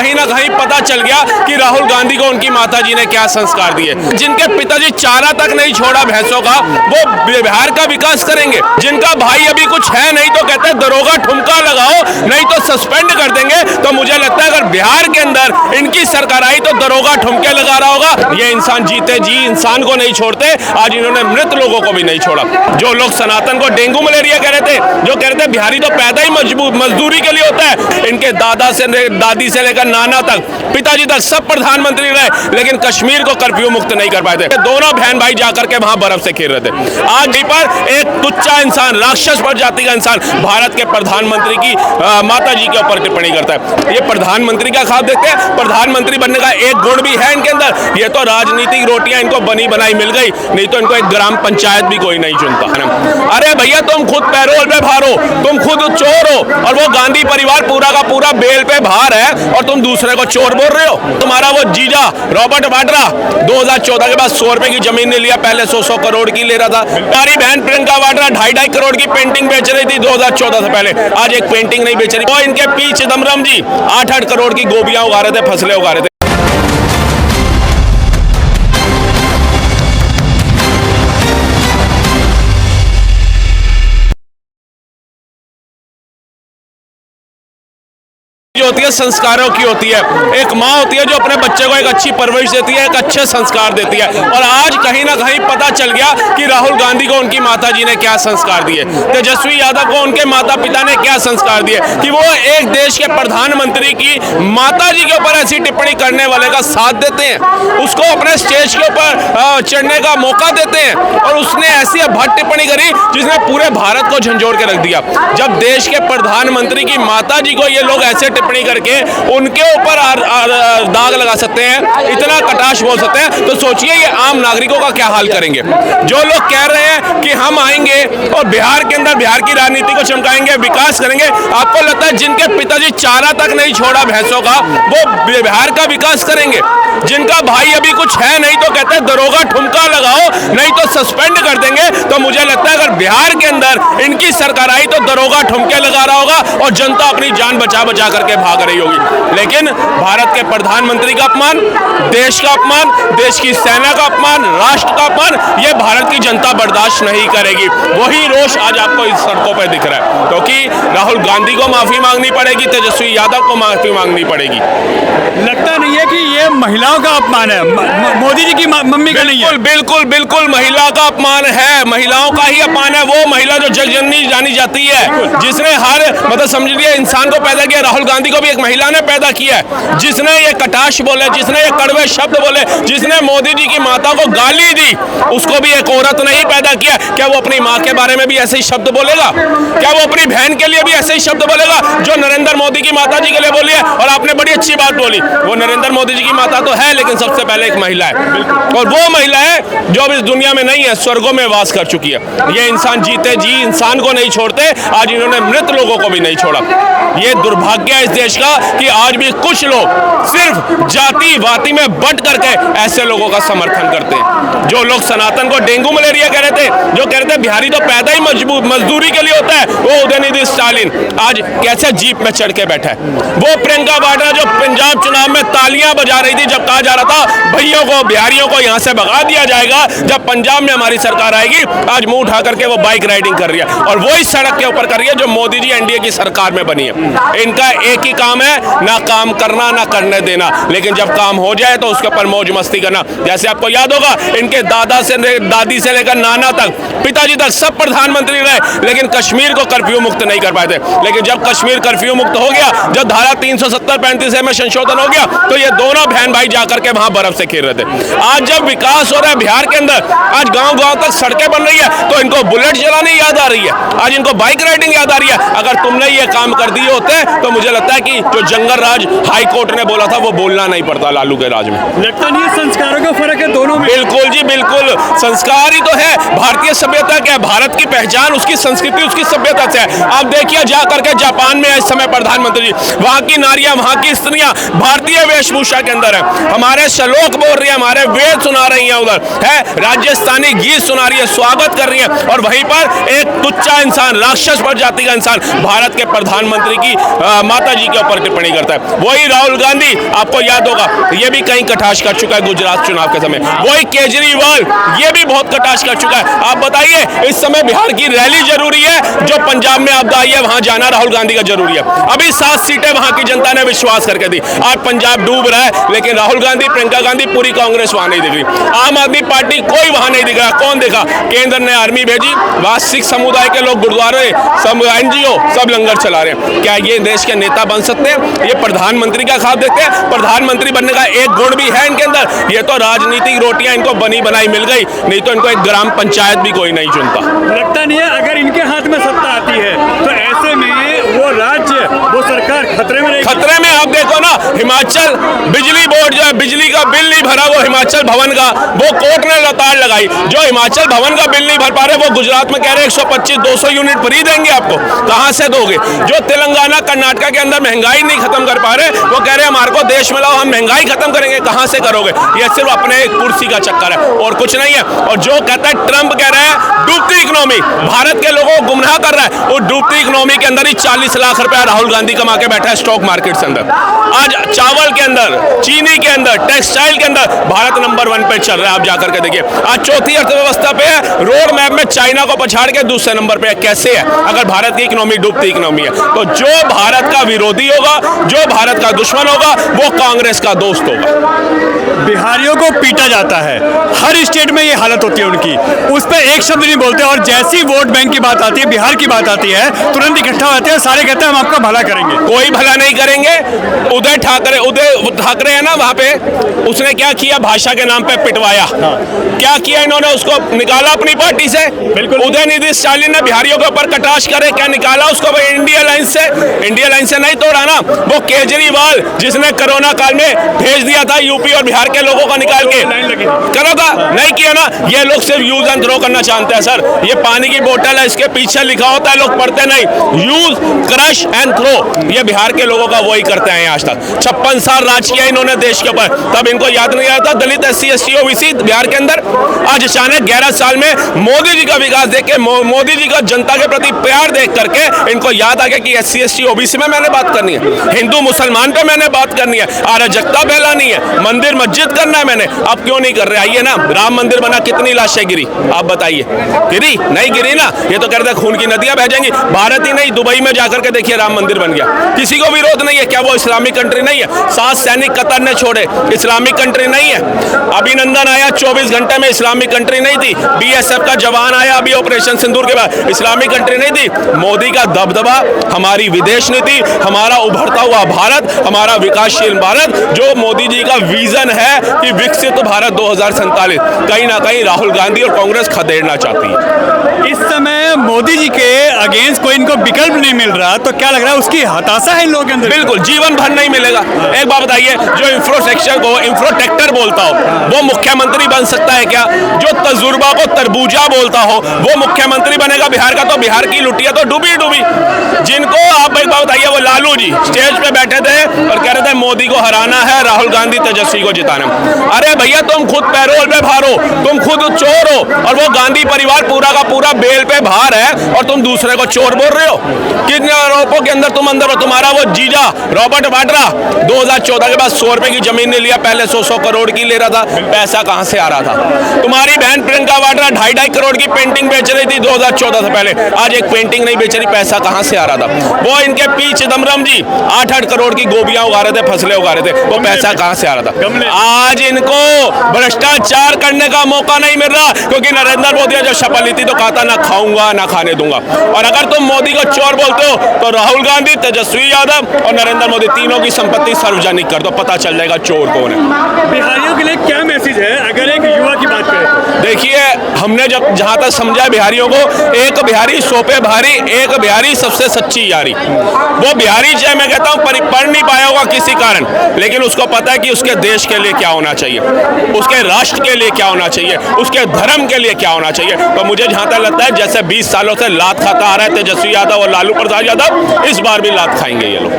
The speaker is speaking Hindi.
कहीं ना कहीं पता चल गया कि राहुल गांधी को उनकी माताजी ने क्या संस्कार दिए। जिनके पिताजी चारा तक नहीं छोड़ा भैंसों का, वो बिहार का विकास करेंगे। जिनका भाई अभी कुछ है नहीं तो कहते हैं दरोगा ठुमका लगाओ नहीं तो सस्पेंड कर देंगे। तो मुझे लगता है अगर बिहार के अंदर इनकी सरकार आई तो दरोगा ठुमके लगा रहा होगा। ये इंसान जीते जी इंसान को नहीं छोड़ते, आज इन्होंने मृत लोगों को भी नहीं छोड़ा। जो लोग सनातन को डेंगू मलेरिया कह रहे थे, जो कह रहे थे बिहारी तो पैदा ही मजदूरी के लिए होता है, इनके दादा से दादी से लेकर नाना तक, पिताजी तक सब प्रधानमंत्री रहे, लेकिन कश्मीर को कर्फ्यू मुक्त नहीं कर पाए थे। दोनों बहन भाई जाकर के वहां बर्फ से खेल रहे थे। आज भी पर एक तुच्चा इंसान, राक्षस प्रजाति का इंसान भारत के प्रधानमंत्री की माता जी के ऊपर टिप्पणी करता है। ये प्रधानमंत्री का ख्वाब देखते हैं। प्रधानमंत्री बनने का एक गुण भी है इनके अंदर, ये तो राजनीतिक रोटियां इनको बनी बनाई मिल गई, नहीं तो इनको एक ग्राम पंचायत भी कोई नहीं चुनता है ना। अरे भैया तुम खुद पैरोल पे बाहर हो, तुम खुद चोर हो, और वो गांधी परिवार पूरा का पूरा बेल पे बाहर है और तुम दूसरे को चोर बोल रहे हो। तुम्हारा वो जीजा रॉबर्ट वाड्रा 2014 के बाद 100 रुपए की जमीन ने लिया, पहले 100 करोड़ की ले रहा था। तुम्हारी बहन प्रियंका वाड्रा 2.5 करोड़ की पेंटिंग बेच रही थी 2014 से पहले, आज एक पेंटिंग नहीं बेच रही। और इनके पी चिदम्बरम जी 8-8 करोड़ की गोभियां उगा रहे थे, फसलें उगा रहे थे। जो होती है संस्कारों की होती है। एक माँ होती है जो अपने बच्चे को एक अच्छी परवरिश देती है, एक अच्छे संस्कार देती है। और आज कहीं ना कहीं पता चल गया कि राहुल गांधी को उनकी माताजी ने क्या संस्कार दिए, तेजस्वी यादव को उनके माता पिता ने क्या संस्कार दिए, कि वो एक देश के प्रधानमंत्री की माताजी के ऊपर ऐसी टिप्पणी करने वाले का साथ देते हैं, उसको अपने स्टेज के ऊपर चढ़ने का मौका देते हैं। और उसने ऐसी भद्द टिप्पणी करी जिसने पूरे भारत को झंझोड़ के रख दिया। जब देश के प्रधानमंत्री की माताजी को ये लोग ऐसे टिप्पणी करके उनके ऊपर दाग लगा सकते हैं, इतना कटाक्ष बोल सकते हैं, तो सोचिए ये आम नागरिकों का क्या हाल करेंगे। जो लोग कह रहे हैं कि हम आएंगे और बिहार के अंदर बिहार की राजनीति को चमकाएंगे, विकास करेंगे, आपको लगता है जिनके पिताजी चारा तक नहीं छोड़ा भैंसों का, वो बिहार का विकास करेंगे। जिनका भाई अभी कुछ है नहीं तो कहते हैं दरोगा ठुमका लगाओ नहीं तो सस्पेंड कर देंगे। तो मुझे लगता है अगर बिहार के अंदर इनकी सरकार आई तो दरोगा ठुमके लगा रहा होगा और जनता अपनी जान बचा बचा करके भाग रही होगी। लेकिन भारत के प्रधानमंत्री का अपमान, देश का अपमान, देश की सेना का अपमान, राष्ट्र का अपमान, ये भारत की जनता बर्दाश्त नहीं करेगी। वही रोष आज आपको इस सड़कों पर दिख रहा है, क्योंकि राहुल गांधी को माफी मांगनी पड़ेगी, तेजस्वी यादव को माफी मांगनी पड़ेगी। लगता नहीं है कि ये महिलाओं का अपमान है, मोदी जी की मम्मी का नहीं है। बिल्कुल बिल्कुल महिला का अपमान है, महिलाओं का ही अपमान है। वो महिला जो जगजननी जानी जाती है, जिसने हर मतलब समझिए इंसान को पैदा किया, राहुल गांधी को भी एक महिला ने पैदा किया है, जिसने ये कटाक्ष बोले, जिसने ये कड़वे शब्द बोले, जिसने मोदी जी की माता को गाली दी, उसको भी एक औरत ने ही पैदा किया। क्या वो अपनी माँ के बारे में भी ऐसे ही शब्द बोलेगा? क्या वो अपनी बहन के लिए भी ऐसे ही शब्द बोलेगा जो नरेंद्र मोदी की माता जी के लिए बोली है? और आपने बड़ी अच्छी बात बोली, वो नरेंद्र मोदी जी की माता तो है, लेकिन सबसे पहले एक महिला है, और वो महिला है जो अब इस दुनिया में नहीं है, स्वर्गों में वास कर चुकी है। ये इंसान जीते जी इंसान को नहीं छोड़ते, आज इन्होंने मृत लोगों को भी नहीं छोड़ा। ये दुर्भाग्य है इस देश का कि आज भी कुछ लोग सिर्फ जाति वाती में बंट करके ऐसे लोगों का समर्थन करते हैं। जो लोग सनातन को डेंगू मलेरिया कह रहे थे, जो कह रहे थे बिहारी तो पैदा ही मजदूरी के लिए होता है, वो उदयनिधि स्टालिन आज कैसे जीप में चढ़ के बैठा है। वो प्रियंका वाड्रा जो पंजाब चुनाव में तालियां बजा रही थी जब कहा जा रहा था भैयों को बिहारियों को यहां से भगा दिया जाएगा जब पंजाब में हमारी सरकार आएगी, आज मुंह उठा करके वो बाइक राइडिंग कर रही है, और वही सड़क के ऊपर कर रही है जो मोदी जी एनडीए की सरकार में बनी है। इनका एक ही काम है, ना काम करना ना करने देना, लेकिन जब काम हो जाए तो उसके ऊपर मौज मस्ती करना। जैसे आपको याद होगा इनके दादा से दादी से लेकर नाना तक, पिताजी तक सब प्रधानमंत्री रहे, लेकिन कश्मीर को कर्फ्यू मुक्त नहीं कर पाए थे। लेकिन जब कश्मीर कर्फ्यू मुक्त हो गया, जब धारा 370-35 में संशोधन हो गया, तो ये दोनों बहन भाई जाकर के वहां बर्फ से खेल रहे थे। आज जब विकास हो रहा है बिहार के अंदर, आज गांव गांव तक सड़कें बन रही है, तो इनको बुलेट चलाने याद आ रही है, आज इनको बाइक राइडिंग याद आ रही है। अगर तुमने ये काम कर दिए होते तो मुझे लगता है कि जो जंगल राज हाई कोर्ट ने बोला था वो बोलना नहीं पड़ता लालू के राज में। लगता नहीं है संस्कारों का फर्क है दोनों में? बिल्कुल जी बिल्कुल, संस्कार ही तो है भारतीय सभ्यता क्या, भारत की पहचान उसकी संस्कृति उसकी सभ्यता से है। आप देखिए जा करके जापान में इस समय प्रधानमंत्री जी, वहां की नारियां वहां की स्त्रियां भारतीय वेशभूषा के अंदर है, हमारे श्लोक बोल रही है, हमारे वेद सुना रही है, उधर है राजस्थानी गीत सुना रही है, स्वागत कर रही है, और वहीं पर एक तुच्चा इंसान, राक्षस प्रजाति का इंसान भारत के प्रधानमंत्री की माता जी के ऊपर टिप्पणी करता है। वही राहुल गांधी, आपको याद होगा, ये भी कहीं कटाक्ष कर चुका है गुजरात चुनाव के समय। वही केजरीवाल, ये भी बहुत कटाक्ष कर चुका है। आप बताइए, इस समय बिहार की रैली जरूरी है, जो पंजाब में आपदा आई है वहां जाना राहुल गांधी का जरूरी है। अभी 7 सीटें वहां की जनता ने विश्वास करके दी। आज पंजाब डूब रहा है, लेकिन राहुल गांधी, प्रियंका गांधी, पूरी कांग्रेस वहां नहीं दिख रही, आम आदमी पार्टी कोई वहां नहीं दिख रहा। कौन देखा? केंद्र ने आर्मी भेजी, वहां सिख समुदाय के लोग गुरुद्वारे, सब NGO सब लंगर चला रहे हैं। क्या ये देश के नेता बन सकते हैं? ये प्रधानमंत्री का ख्वाब देखते हैं? प्रधानमंत्री बनने का एक गुण भी है इनके अंदर, ये तो राजनीतिक रोटियां इनको बनी बनाई मिल गई, नहीं तो इनको एक ग्राम पंचायत भी कोई नहीं चुनता। लगता नहीं है अगर इनके हाथ में सत्ता आती है तो ऐसे में वो राज्य, वो सरकार खतरे में रहेगी। खतरे में। आप देखो ना, हिमाचल बिजली बोर्ड जो है, बिजली का बिल नहीं भरा, वो हिमाचल भवन का, वो कोर्ट ने लताड़ लगाई। जो हिमाचल भवन का बिल नहीं भर पा रहे, वो गुजरात में कह रहे 125-200 यूनिट फ्री देंगे आपको, कहां से दोगे? जो तेलंगाना कर्नाटका के अंदर महंगाई नहीं खत्म कर पा रहे, वो कह रहे हमारे को देश में लाओ, हम महंगाई खत्म करेंगे, कहां से करोगे? ये सिर्फ अपने कुर्सी का चक्कर है और कुछ नहीं है। और जो कहता है, ट्रंप कह रहा है डूबती इकोनॉमी, भारत के लोगों को गुमराह कर रहा है। वो डूबती इकोनॉमी के अंदर ही 40 लाख रुपया राहुल गांधी कमा के बैठा है स्टॉक मार्केट के अंदर। आज चावल के अंदर, चीनी के अंदर, टेक्सटाइल के अंदर भारत नंबर 1 पे चल रहा है। आप जाकर के देखिए, आज चौथी अर्थव्यवस्था पे है, रोड मैप में चाइना को पछाड़ के दूसरे नंबर पे है। कैसे है अगर भारत की इकोनॉमी डूबती इकोनॉमी है? तो जो भारत का विरोधी होगा, जो भारत का दुश्मन होगा, वो कांग्रेस का दोस्त होगा। बिहारियों को पीटा जाता है, हर स्टेट में ये हालत होती है उनकी, उस पर एक शब्द नहीं बोलते, और जैसी वोट बैंक की बात आती है, बिहार की बात आती है, तुरंत इकट्ठा होते हैं, सारे कहते हैं हम आपका भला करेंगे। कोई भला नहीं करेंगे। उदय ठाकरे है ना, वहां पे उसने क्या किया? भाषा के नाम पे पिटवाया। क्या किया इन्होंने? उसको निकाला अपनी पार्टी से। बिल्कुल। उदयनिधि स्टालिन ने बिहारियों के ऊपर कटाक्ष करे, क्या निकाला उसको? इंडिया लाइन से, इंडिया लाइन से नहीं तोड़ा ना। वो केजरीवाल जिसने कोरोना काल में भेज दिया था यूपी और बिहार के लोगों को निकाल के, करो था, नहीं किया ना। ये लोग सिर्फ यूज एंड थ्रो करना जानते हैं सर। ये पानी की बोतल है, इसके पीछे लिखा होता है, लोग पढ़ते नहीं। यूज, क्रश एंड थ्रो, ये बिहार के लोगों का वही करते हैं आज तक। 56 साल राज किया इन्होंने देश के ऊपर, तब इनको याद नहीं आता दलित, SC ST OBC बिहार के अंदर। आज अचानक 11 साल में मोदी जी का विकास देख के, मोदी जी का जनता के प्रति प्यार देख करके इनको याद आ गया कि SC ST OBC में मैंने बात करनी है, हिंदू मुसलमान पे मैंने बात करनी है, अराजकता फैलानी है, मंदिर मस्जिद करना है मैंने। अब क्यों नहीं कर रहे? आइए ना, राम मंदिर बना, कितनी लाशें गिरी? आप बताइए, गिरी? नहीं गिरी ना। ये तो कहते हैं खून की नदियां बह जाएंगी। भारत ही नहीं, दुबई में जाकर के देखिए, राम मंदिर बन गया, किसी को विरोध नहीं है। क्या वो इस्लामिक कंट्री नहीं है? 7 सैनिक कतर ने छोड़े, इस्लामिक कंट्री नहीं है। अभिनंदन आया 24 घंटे में, इस्लामिक कंट्री नहीं थी। BSF का जवान आया अभी ऑपरेशन सिंदूर के बाद, इस्लामिक कंट्री नहीं थी। मोदी का दबदबा, हमारी विदेश नीति, हमारा उभरता हुआ भारत, हमारा विकासशील भारत, जो मोदी जी का विजन है कि विकसित भारत 2047, कहीं ना कहीं राहुल गांधी और कांग्रेस खदेड़ना चाहती है। इस समय मोदी जी के अगेंस्ट कोई इनको विकल्प नहीं मिल रहा, तो क्या लग रहा है उसकी हताशा है इन लोगों के अंदर? बिल्कुल, जीवन भर नहीं मिलेगा। एक बात बताइए, जो इंफ्रास्ट्रक्चर को इंफ्रोटेक्टर बोलता हो वो मुख्यमंत्री बन सकता है क्या? जो तजुर्बा को तरबूजा बोलता हो वो मुख्यमंत्री बनेगा बिहार का? तो बिहार की लुटिया तो डूबी डूबी। जिनको आप एक बात बताइए, वो लालू जी स्टेज पे बैठे थे और कह रहे थे मोदी को हराना है, राहुल गांधी तेजस्वी को जिताना। अरे भैया, तुम खुद पैरोल पे बाहर हो, तुम खुद चोर हो, और वो गांधी परिवार पूरा का पूरा बेल पे बाहर है, और तुम दूसरे को चोर बोल रहे हो। कितने आरोपों के अंदर तुम अंदर हो? तुम्हारा वो जीजा रॉबर्ट वाड्रा 2014 के बाद 100 रुपए की जमीन नहीं लिया, पहले 100 करोड़ की ले रहा था, पैसा कहां से आ रहा था? तुम्हारी बहन प्रियंका वाड्रा 2.5 करोड़ की पेंटिंग बेच रही थी 2014 से पहले, आज एक पेंटिंग नहीं बेच रही, पैसा कहां से आ रहा था? वो इनके पी चिदम्बरम जी 8-8 करोड़ की गोभियां उगा रहे थे, फसलें उगा रहे थे, वो पैसा कहां से आ रहा था? आज इनको भ्रष्टाचार करने का मौका नहीं मिल रहा, क्योंकि नरेंद्र मोदी ने जब शपथ ली थी तो कहा था ना खाऊंगा ना खाने दूंगा। और अगर तुम मोदी को चोर बोलते हो तो राहुल गांधी, तेजस्वी यादव और नरेंद्र मोदी तीनों की संपत्ति सार्वजनिक कर दो, पता चल जाएगा चोर कौन है। बिहारियों के लिए क्या मैसेज है अगर एक युवा की बात करें तो? देखिए, हमने जब जहां तक समझा बिहारियों को, एक बिहारी सोपे भारी, एक बिहारी सबसे सच्ची यारी। वो बिहारी चाहे मैं कहता हूं पढ़ नहीं पाया होगा किसी कारण, लेकिन उसको पता है कि उसके देश के लिए क्या होना चाहिए, उसके राष्ट्र के लिए क्या होना चाहिए, उसके धर्म के लिए क्या होना चाहिए। तो मुझे जहां तक लगता है जैसे 20 सालों से लात खाता आ रहा है तेजस्वी यादव और लालू प्रसाद यादव, इस बार भी लात खाएंगे ये लोग।